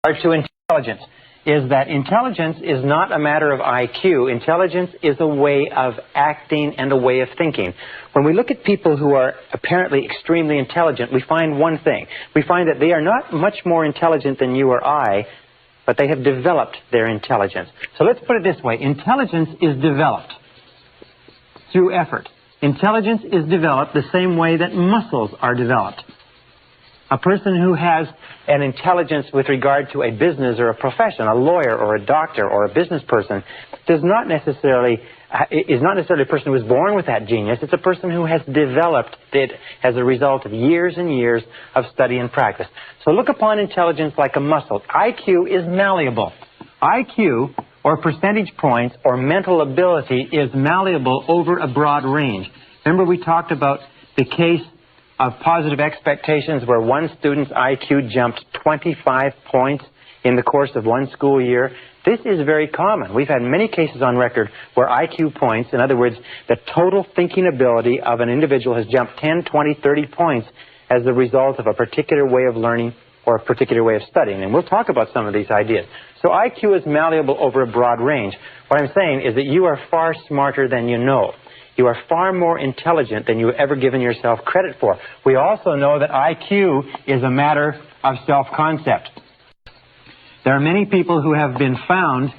To intelligence is that intelligence is not a matter of IQ. Intelligence is a way of acting and a way of thinking. When we look at people who are apparently extremely intelligent, we find one thing. We find that they are not much more intelligent than you or I, but they have developed their intelligence. So let's put it this way. Intelligence is developed through effort. Intelligence is developed the same way that muscles are developed. A person who has an intelligence with regard to a business or a profession, a lawyer or a doctor or a business person, is not necessarily a person who was born with that genius. It's a person who has developed it as a result of years and years of study and practice. So look upon intelligence like a muscle. IQ is malleable. IQ, or percentage points, or mental ability, is malleable over a broad range. Remember we talked about the case of positive expectations where one student's IQ jumped 25 points in the course of one school year. This is very common. We've had many cases on record where IQ points, in other words, the total thinking ability of an individual has jumped 10, 20, 30 points as a result of a particular way of learning or a particular way of studying. And we'll talk about some of these ideas. So IQ is malleable over a broad range. What I'm saying is that you are far smarter than you know. You are far more intelligent than you've ever given yourself credit for. We also know that IQ is a matter of self-concept. There are many people who have been found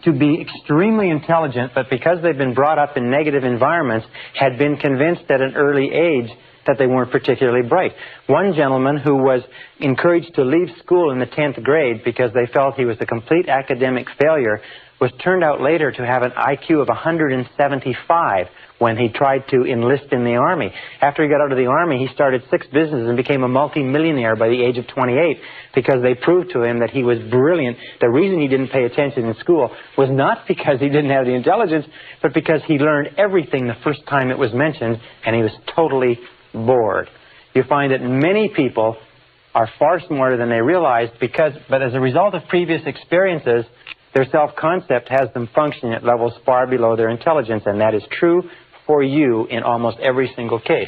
to be extremely intelligent, but because they've been brought up in negative environments, had been convinced at an early age that they weren't particularly bright. One gentleman who was encouraged to leave school in the 10th grade because they felt he was a complete academic failure was turned out later to have an IQ of 175 when he tried to enlist in the Army. After he got out of the Army, he started 6 businesses and became a multi-millionaire by the age of 28 because they proved to him that he was brilliant. The reason he didn't pay attention in school was not because he didn't have the intelligence, but because he learned everything the first time it was mentioned and he was totally bored. You find that many people are far smarter than they realize but as a result of previous experiences, their self-concept has them functioning at levels far below their intelligence, and that is true for you in almost every single case.